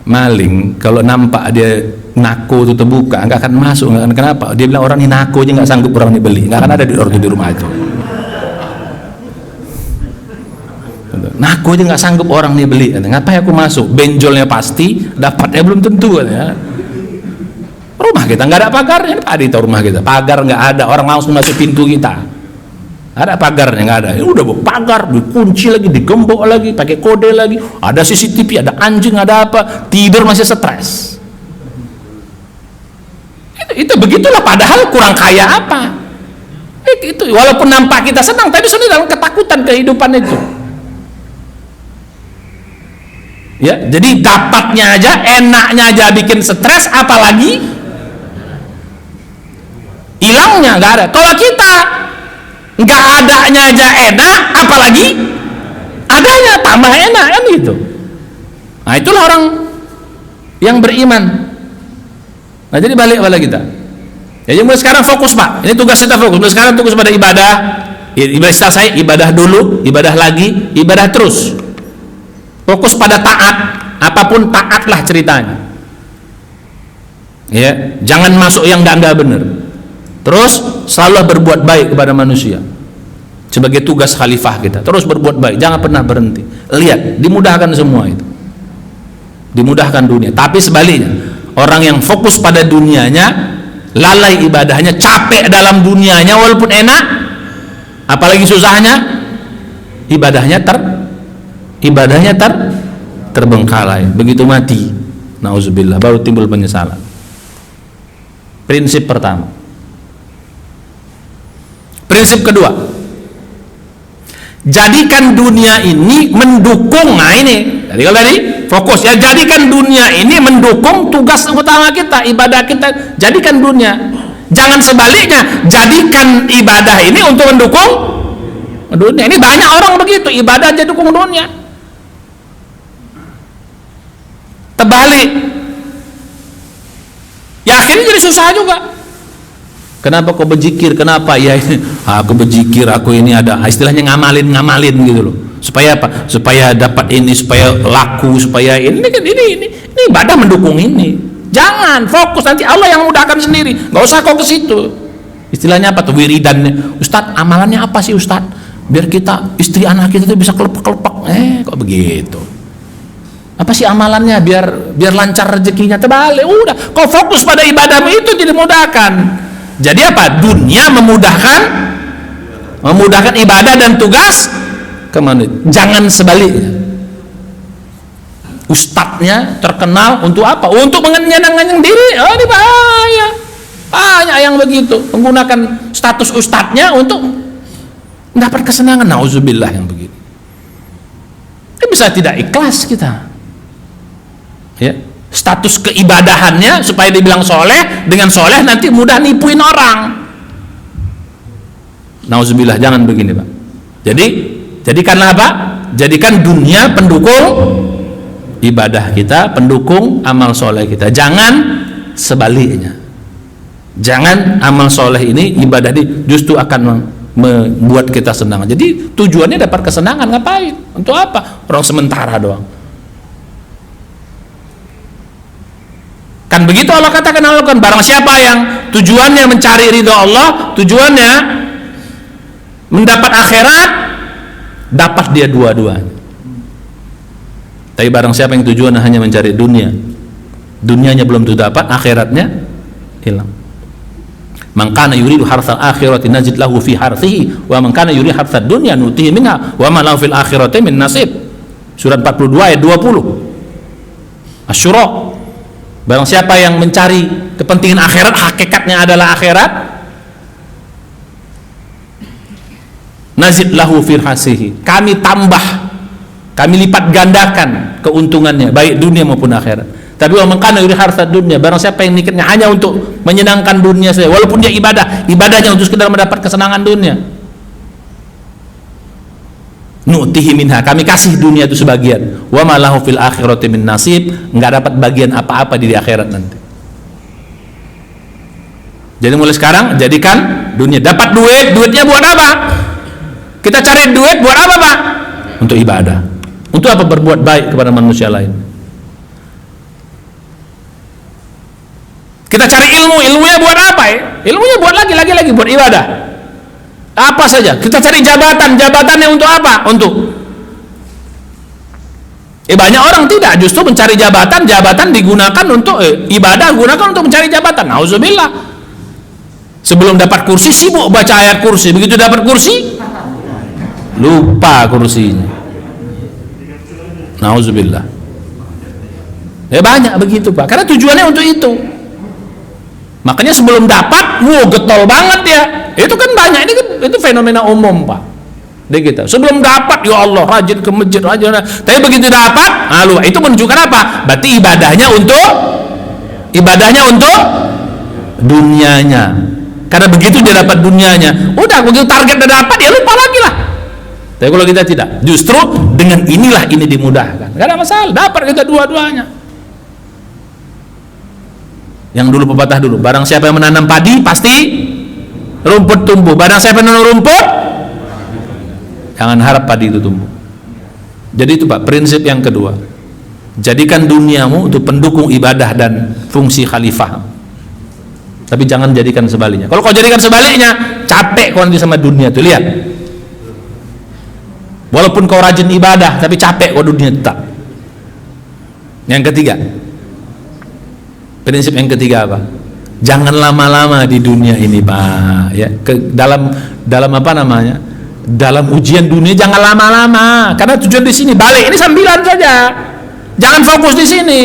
Maling kalau nampak dia nako itu terbuka nggak akan masuk, nggak akan. Kenapa? Dia bilang orang ini nako aja nggak sanggup orang ini beli, nggak akan ada orang di rumah itu. Nako aja nggak sanggup orang ini beli, ngapain aku masuk? Benjolnya pasti, dapatnya belum tentu ya. Rumah kita nggak ada pagarnya, ada itu rumah kita pagar nggak ada, orang langsung masuk pintu kita. Ada pagarnya nggak ada, ya udah pagar dikunci lagi, digembok lagi, pakai kode lagi, ada CCTV, ada anjing, ada apa, tidur masih stres. Itu begitulah, padahal kurang kaya apa? Itu walaupun nampak kita senang, tapi sebenarnya dalam ketakutan kehidupan itu. Ya, jadi dapatnya aja, enaknya aja bikin stres, apalagi hilangnya nggak ada. Kalau kita nggak adanya aja enak, apalagi adanya tambah enak, kan gitu. Nah itulah orang yang beriman. Nah jadi balik pada kita. Jadi mulai sekarang fokus, Pak. Ini tugas kita fokus. Mulai sekarang fokus pada ibadah. Ibadah selesai, ibadah dulu, ibadah lagi, ibadah terus. Fokus pada taat, apapun taatlah ceritanya. Ya, jangan masuk yang enggak benar. Terus selalu berbuat baik kepada manusia. Sebagai tugas khalifah kita, terus berbuat baik, jangan pernah berhenti. Lihat, dimudahkan semua itu. Dimudahkan dunia. Tapi sebaliknya, orang yang fokus pada dunianya, lalai ibadahnya, capek dalam dunianya walaupun enak, apalagi susahnya, ibadahnya terbengkalai. Begitu mati, nauzubillah, baru timbul penyesalan. Prinsip pertama. Prinsip kedua, jadikan dunia ini mendukung. Nah ini, jadi kalau tadi fokus ya, jadikan dunia ini mendukung tugas utama kita, ibadah kita. Jadikan dunia, jangan sebaliknya, jadikan ibadah ini untuk mendukung dunia. Ini banyak orang begitu, ibadah jadi dukung dunia. Terbalik, ya akhirnya jadi susah juga. Kenapa kau berzikir? Kenapa? Ya aku berzikir, aku ini ada istilahnya ngamalin gitu loh. Supaya apa? Supaya dapat ini, supaya laku, supaya ini ibadah mendukung ini. Jangan fokus, nanti Allah yang mudahkan sendiri. Nggak usah kau ke situ. Istilahnya apa tuh, wiridannya? Ustadz, amalannya apa sih Ustadz? biar kita, istri anak kita itu bisa kelepek-kelepek. Kok begitu? Apa sih amalannya biar lancar rezekinya? Terbalik, udah kau fokus pada ibadahmu itu jadi mudahkan. Jadi apa? Dunia memudahkan ibadah dan tugas kemana? Jangan sebaliknya. Ustadznya terkenal untuk apa? Untuk menyenangkan diri. Oh, ini bahaya. Banyak yang begitu, menggunakan status ustadznya untuk mendapat kesenangan. Nauzubillah yang begitu. Itu bisa tidak ikhlas kita. Ya, status keibadahannya supaya dibilang soleh, dengan soleh nanti mudah nipuin orang. Nauzubillah, jangan begini Pak. Jadikanlah apa? Jadikan dunia pendukung ibadah kita, pendukung amal soleh kita. Jangan sebaliknya. Jangan amal soleh ini, ibadah ini justru akan membuat kita senang. Jadi tujuannya dapat kesenangan, ngapain? Untuk apa? Orang sementara doang. Kan begitu Allah katakan, barang siapa yang tujuannya mencari ridho Allah, tujuannya mendapat akhirat, dapat dia dua-duanya. Tapi barang siapa yang tujuannya hanya mencari dunia, dunianya belum dapat, akhiratnya hilang. Man kana yuridu hartsal akhirati nazid lahu fi hartsihi wa man kana yuridu hartsad dunya nutihi minha wa ma lahu fil akhirati min nasib. Surat 42 ayat 20. Asy-Syura. Barang siapa yang mencari kepentingan akhirat, hakikatnya adalah akhirat, nazid lahu fi hartsihi. Kami tambah, kami lipat gandakan keuntungannya baik dunia maupun akhirat. Tapi wa man kana yuridu hartsad dunya, barang siapa yang nikatnya hanya untuk menyenangkan dunia saja, walaupun dia ibadahnya untuk sekedar mendapat kesenangan dunia, nu'tihi minha, kami kasih dunia itu sebagian, wa ma lahu fil akhirati min nasib, enggak dapat bagian apa-apa di akhirat nanti. Jadi mulai sekarang jadikan dunia, dapat duitnya buat apa? Kita cari duit buat apa Pak? Untuk ibadah. Untuk apa? Berbuat baik kepada manusia lain. Kita cari ilmunya buat apa ya? Ilmunya buat lagi buat ibadah. Apa saja. Kita cari jabatannya untuk apa? Untuk banyak orang tidak, justru mencari jabatan digunakan untuk ibadah, gunakan untuk mencari jabatan. Nauzubillah. Sebelum dapat kursi sibuk baca ayat kursi, begitu dapat kursi lupa kursinya. Nauzubillah. Banyak begitu Pak, karena tujuannya untuk itu. Makanya sebelum dapat, getol banget ya. Itu kan banyak, itu fenomena umum Pak di kita. Sebelum dapat, ya Allah, rajin ke masjid, rajin. Tapi begitu dapat, itu menunjukkan apa? Berarti ibadahnya untuk dunianya. Karena begitu dia dapat dunianya, udah begitu target udah dapat, ya lupa lagi lah. Tapi kalau kita tidak, justru dengan ini dimudahkan. Gak ada masalah, dapat kita dua-duanya. Yang dulu pepatah dulu, barang siapa yang menanam padi pasti rumput tumbuh. Barang siapa yang menanam rumput, jangan harap padi itu tumbuh. Jadi itu Pak, prinsip yang kedua. Jadikan duniamu untuk pendukung ibadah dan fungsi khalifah. Tapi jangan jadikan sebaliknya. Kalau kau jadikan sebaliknya, capek kau nanti sama dunia tuh, lihat. Walaupun kau rajin ibadah, tapi capek kau dunia tetap. Yang ketiga, prinsip yang ketiga apa? Jangan lama-lama di dunia ini Pak ya. Dalam apa namanya? Dalam ujian dunia jangan lama-lama. Karena tujuan di sini balik ini sambilan saja. Jangan fokus di sini.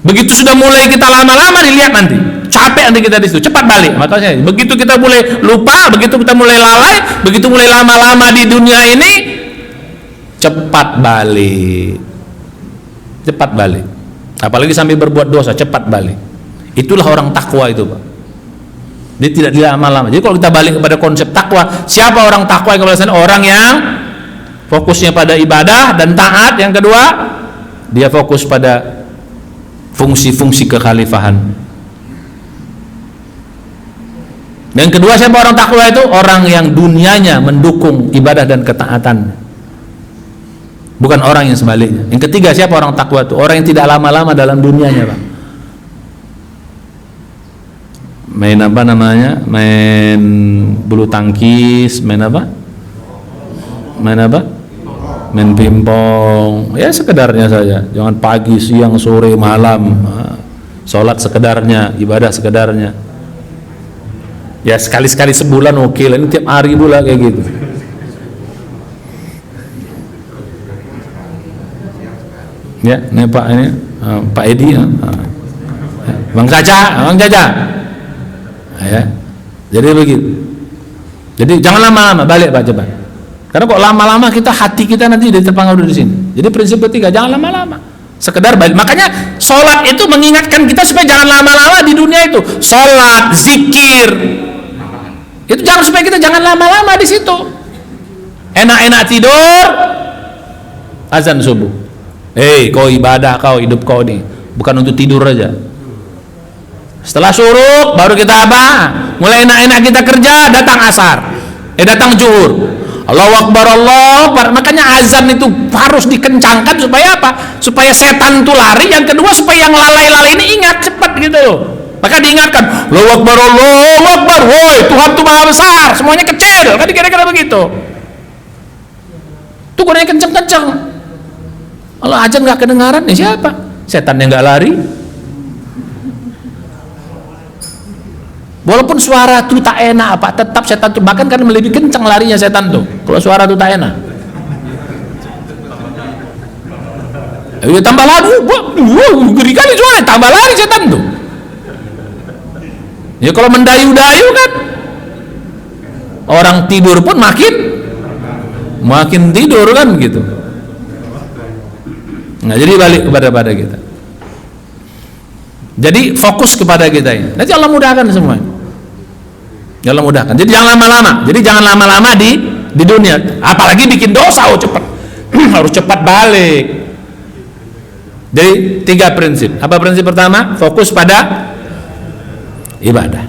Begitu sudah mulai kita lama-lama, dilihat nanti capek nanti kita di situ, cepat balik. Makanya begitu kita mulai lupa, begitu kita mulai lalai, begitu mulai lama-lama di dunia ini, cepat balik. Cepat balik. Apalagi sambil berbuat dosa, cepat balik. Itulah orang takwa itu Pak. Dia tidak lama-lama. Jadi kalau kita balik kepada konsep takwa, siapa orang takwa yang kepada orang yang fokusnya pada ibadah dan taat. Yang kedua, dia fokus pada fungsi-fungsi kekhalifahan. Yang kedua, siapa orang takwa itu? Orang yang dunianya mendukung ibadah dan ketaatan, bukan orang yang sebaliknya. Yang ketiga, siapa orang takwa itu? Orang yang tidak lama-lama dalam dunianya Pak. main apa namanya, main bulu tangkis, main pingpong, ya sekedarnya saja, jangan pagi, siang, sore, malam. Sholat sekedarnya, ibadah sekedarnya. Ya sekali-sekali sebulan oke lah, ini tiap hari pula kayak gitu. Ya, ini Pak Pak Edi, Bang Caca. Ya, jadi begitu. Jadi jangan lama-lama, balik Pak coba. Karena kok lama-lama hati kita nanti jadi terpengaruh di sini. Jadi prinsip ketiga, jangan lama-lama. Sekedar balik. Makanya sholat itu mengingatkan kita supaya jangan lama-lama di dunia itu. Sholat, zikir, itu supaya kita jangan lama-lama di situ. Enak-enak tidur, azan subuh. Kau ibadah, kau hidup kau nih bukan untuk tidur aja. Setelah syuruk baru kita apa? Mulai enak-enak kita kerja, datang asar, datang zuhur. Allahu Akbar, Allahu Akbar. Makanya azan itu harus dikencangkan supaya apa? Supaya setan itu lari. Yang kedua supaya yang lalai-lalai ini ingat cepat gitu loh. Maka diingatkan, Allahu Akbar, Allahu Akbar. Woi, Tuhan itu maha besar, semuanya kecil. Kan kira-kira begitu. Tuh gunanya kenceng-kenceng. Kalau azan nggak kedengaran, siapa? Setan yang nggak lari. Walaupun suara itu tak enak apa, tetap setan itu bahkan kan lebih kencang larinya setan tuh. Kalau suara itu tak enak, tambah lari, geri kali suara, tambah lari setan tuh. Ya kalau mendayu-dayu kan, orang tidur pun makin tidur kan gitu. Nah jadi balik kepada kita. Jadi fokus kepada kita ini. Nanti Allah mudahkan semua. Allah mudahkan. Jadi jangan lama-lama. Jadi jangan lama-lama di dunia. Apalagi bikin dosa, cepat. Harus cepat balik. Jadi 3 prinsip. Apa prinsip pertama? Fokus pada ibadah.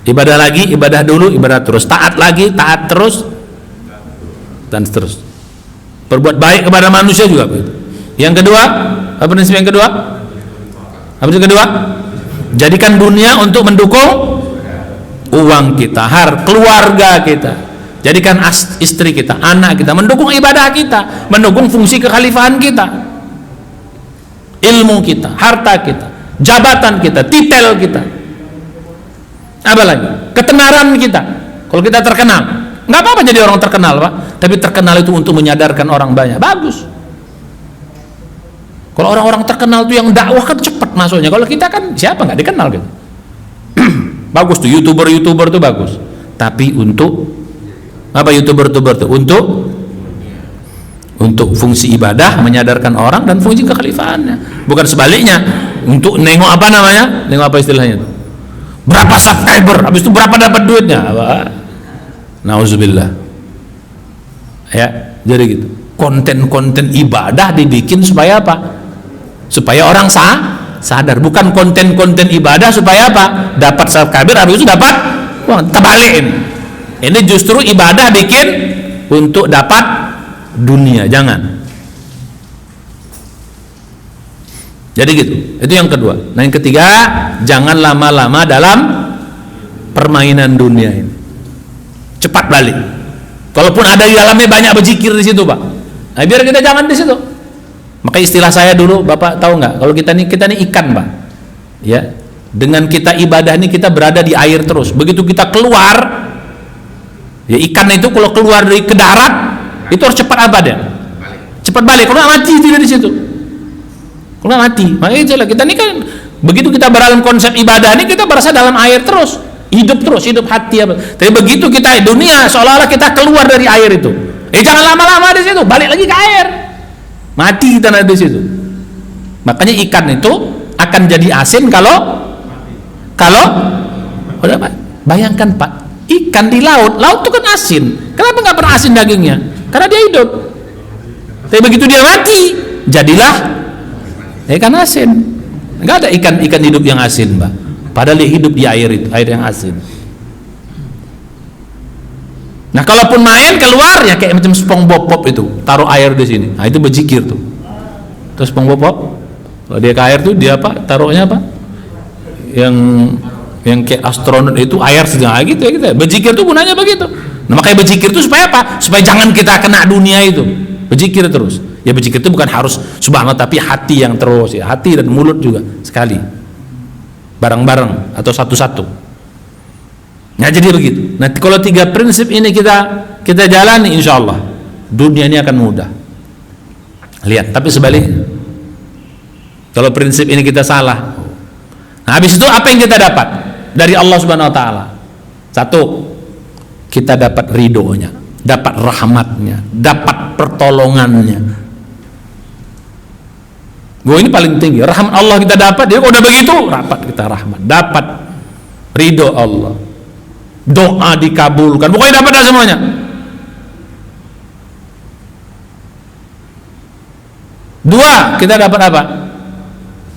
Ibadah lagi, ibadah dulu, ibadah terus. Taat lagi, taat terus, dan seterusnya. Berbuat baik kepada manusia juga begitu. Yang kedua, apa prinsip yang kedua? Apa prinsip kedua? Jadikan dunia untuk mendukung uang kita, keluarga kita. Jadikan istri kita, anak kita, mendukung ibadah kita, mendukung fungsi kekhalifahan kita, ilmu kita, harta kita, jabatan kita, titel kita, apa lagi? Ketenaran kita. Kalau kita terkenal, nggak apa-apa jadi orang terkenal Pak, tapi terkenal itu untuk menyadarkan orang banyak, bagus. Kalau orang-orang terkenal itu yang dakwah kan cepat masuknya. Kalau kita kan siapa nggak dikenal gitu. Bagus tuh youtuber tuh bagus. Tapi untuk apa youtuber tuh? Untuk fungsi ibadah, menyadarkan orang dan fungsi kekhalifahannya. Bukan sebaliknya untuk nengok apa namanya? Nengok apa istilahnya? Berapa subscriber? Habis itu berapa dapat duitnya? Nauzubillah. Ya, jadi gitu. Konten-konten ibadah dibikin supaya apa? Supaya orang sadar, bukan konten-konten ibadah supaya apa? Dapat subscriber, habis itu dapat uang. Terbalik ini. Ini justru ibadah bikin untuk dapat dunia, jangan. Jadi gitu. Itu yang kedua. Nah, yang ketiga, jangan lama-lama dalam permainan dunia ini. Cepat balik. Kalaupun ada di dalamnya banyak berzikir di situ, Pak. Nah, biar kita jangan di situ. Maka istilah saya dulu, Bapak tahu nggak? Kalau kita nih ikan, Pak. Ya, dengan kita ibadah ini kita berada di air terus. Begitu kita keluar, ya ikan itu kalau keluar dari ke darat itu harus cepat apa dia? Cepat balik. Kalau nggak mati tidak di situ. Kalau nggak mati, makanya kita ini kan begitu kita berdalam konsep ibadah ini kita berasa dalam air terus, hidup hati apa. Tapi begitu kita di dunia seolah-olah kita keluar dari air itu. Jangan lama-lama di situ, balik lagi ke air. Mati kita nanti di situ. Makanya ikan itu akan jadi asin kalau udah Pak, bayangkan Pak, ikan di laut itu kan asin. Kenapa nggak pernah asin dagingnya? Karena dia hidup. Tapi begitu dia mati, jadilah ikan asin. Nggak ada ikan hidup yang asin, Pak. Padahal dia hidup di air itu, air yang asin. Nah, kalaupun main keluar ya kayak macam SpongeBob itu, taruh air di sini. Nah, itu berzikir tuh. Terus SpongeBob, kalau dia ke air tuh dia apa? Taruhnya apa? Yang yang kayak astronot itu air sedang gitu ya, gitu. Berzikir itu gunanya begitu. Nah, makanya berzikir itu supaya apa? Supaya jangan kita kena dunia itu. Berzikir terus. Ya berzikir itu bukan harus subhanallah, tapi hati yang terus ya, hati dan mulut juga sekali. Bareng-bareng atau satu-satu. Nah, jadi begitu. Nah, kalau 3 prinsip ini kita jalani, insya Allah dunia ini akan mudah. Lihat, tapi sebaliknya, kalau prinsip ini kita salah, nah, habis itu apa yang kita dapat dari Allah Subhanahu Wa Taala? 1, kita dapat ridhonya, dapat rahmatnya, dapat pertolongannya. Ini paling tinggi, rahmat Allah kita dapat. Dia udah begitu, dapat kita rahmat, dapat ridho Allah, doa dikabulkan, pokoknya dapat dah semuanya. Dua, kita dapat apa?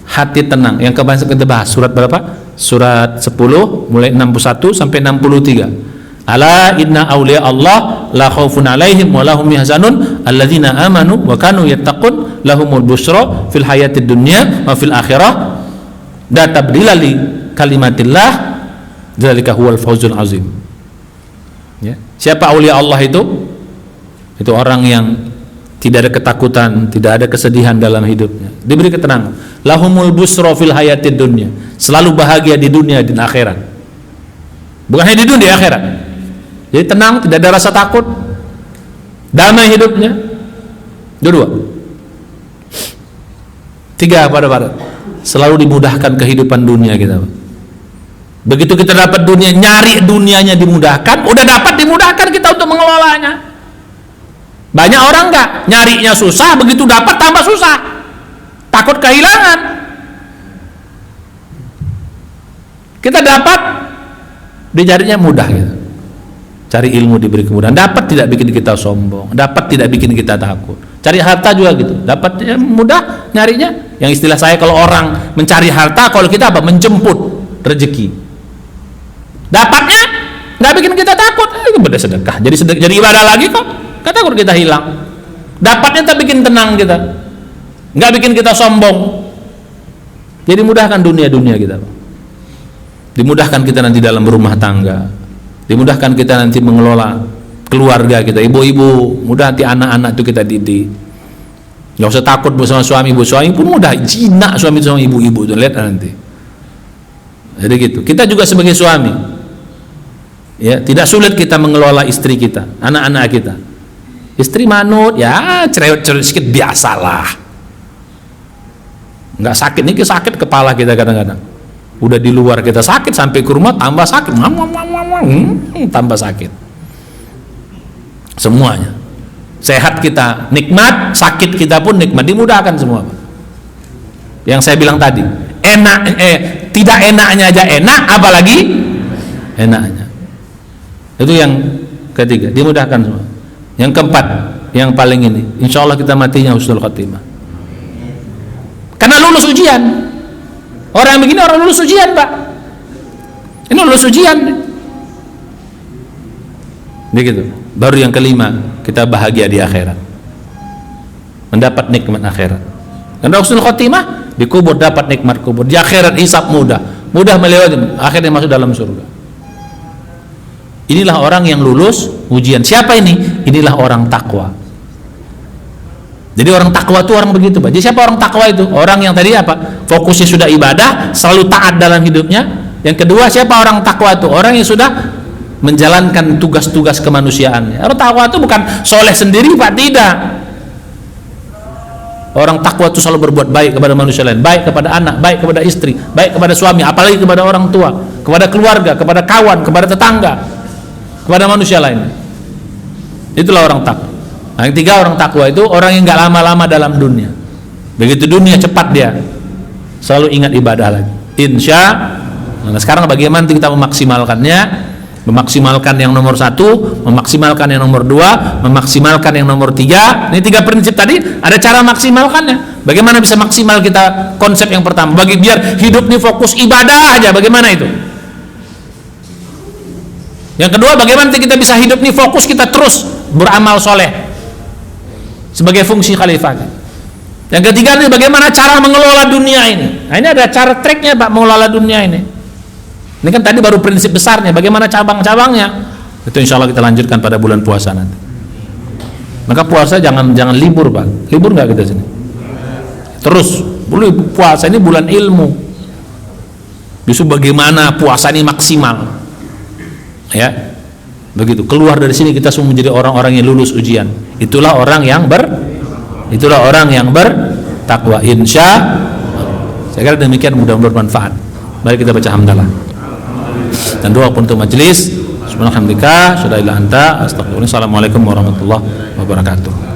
Hati tenang. Yang kemarin kita bahas surat berapa? Surat 10 mulai 61 sampai 63. Ala inna awliya Allah la khaufun alaihim wa lahum yahzanun alladzina amanu wa kanu yattaqun lahumul busyra fil hayatid dunya wa fil akhirah la tabdila li kalimatillah dzalika huwal fawzul azim. Ya. Siapa aulia Allah itu? Itu orang yang tidak ada ketakutan, tidak ada kesedihan dalam hidupnya, diberi ketenangan. Lahumul busra fil hayatid dunya, selalu bahagia di dunia dan akhirat. Bukan hanya di dunia, di akhirat. Jadi tenang, tidak ada rasa takut, damai hidupnya. Dua. 3 pada selalu dimudahkan kehidupan dunia kita. Begitu kita dapat dunia, nyari dunianya dimudahkan, udah dapat dimudahkan kita untuk mengelolanya. Banyak orang enggak, nyarinya susah, begitu dapat tambah susah, takut kehilangan. Kita dapat, dicarinya mudah gitu. Cari ilmu diberi kemudahan, dapat tidak bikin kita sombong, dapat tidak bikin kita takut. Cari harta juga gitu, dapat mudah nyarinya. Yang istilah saya kalau orang mencari harta, kalau kita apa? Menjemput rezeki. Dapatnya nggak bikin kita takut, itu bersedekah, jadi ibadah lagi kok. Gak takut kita hilang. Dapatnya tak bikin tenang kita, nggak bikin kita sombong. Jadi mudahkan dunia kita, dimudahkan kita nanti dalam berumah tangga, dimudahkan kita nanti mengelola keluarga kita. Ibu-ibu mudah hati anak-anak itu kita didik. Nggak usah takut bersama suami, suami pun mudah jinak suami sama ibu-ibu itu, lihat nanti. Jadi gitu. Kita juga sebagai suami, ya tidak sulit kita mengelola istri kita, anak-anak kita. Istri manut, ya cerewet-cerewet sedikit biasalah. Nggak sakit, ini sakit kepala kita kadang-kadang. Udah di luar kita sakit, sampai ke rumah tambah sakit, tambah sakit. Semuanya. Sehat kita nikmat, sakit kita pun nikmat, dimudahkan semua. Yang saya bilang tadi, tidak enaknya aja enak, apalagi enaknya. Itu yang ketiga, dimudahkan semua. Yang keempat, yang paling ini, insya Allah kita matinya husnul khatimah. Karena lulus ujian. Orang yang begini orang lulus ujian, Pak. Ini lulus ujian. Begitu. Baru yang kelima, kita bahagia di akhirat, mendapat nikmat akhirat. Karena husnul khatimah, di kubur dapat nikmat kubur, di akhirat hisab mudah melewati, akhirnya masuk dalam surga. Inilah orang yang lulus ujian. Siapa ini? Inilah orang takwa. Jadi orang takwa itu orang begitu, Pak. Jadi siapa orang takwa itu? Orang yang tadi apa? Fokusnya sudah ibadah, selalu taat dalam hidupnya. Yang kedua, siapa orang takwa itu? Orang yang sudah menjalankan tugas-tugas kemanusiaannya. Orang takwa itu bukan soleh sendiri, Pak, tidak. Orang takwa itu selalu berbuat baik kepada manusia lain, baik kepada anak, baik kepada istri, baik kepada suami, apalagi kepada orang tua, kepada keluarga, kepada kawan, kepada tetangga, kepada manusia lain. Itulah orang takwa. Nah, yang tiga, orang takwa itu orang yang nggak lama-lama dalam dunia. Begitu dunia cepat dia selalu ingat ibadah lagi. Insya Allah. Nah, sekarang bagaimana kita memaksimalkannya? Memaksimalkan yang nomor 1, memaksimalkan yang nomor 2, memaksimalkan yang nomor 3. Ini 3 prinsip tadi, ada cara maksimalkannya. Bagaimana bisa maksimal kita? Konsep yang pertama, biar hidup ini fokus ibadah aja. Bagaimana itu? Yang kedua, bagaimana kita bisa hidup ini fokus kita terus beramal soleh sebagai fungsi khalifah. Yang ketiga, bagaimana cara mengelola dunia ini. Nah, ini ada cara treknya, Pak, mengelola dunia ini. Ini kan tadi baru prinsip besarnya, bagaimana cabang-cabangnya? Itu insya Allah kita lanjutkan pada bulan puasa nanti. Maka puasa jangan libur, Pak. Libur nggak kita sini? Terus, puasa ini bulan ilmu. Justru bagaimana puasa ini maksimal, ya, begitu. Keluar dari sini kita semua menjadi orang-orang yang lulus ujian. Itulah orang yang bertakwa. Insya Allah. Saya kira demikian, mudah-mudahan bermanfaat. Mari kita baca hamdalah dan doa untuk majelis. Subhanallah, hamdika, syada ila anta, astagfirullah. Assalamualaikum warahmatullahi wabarakatuh.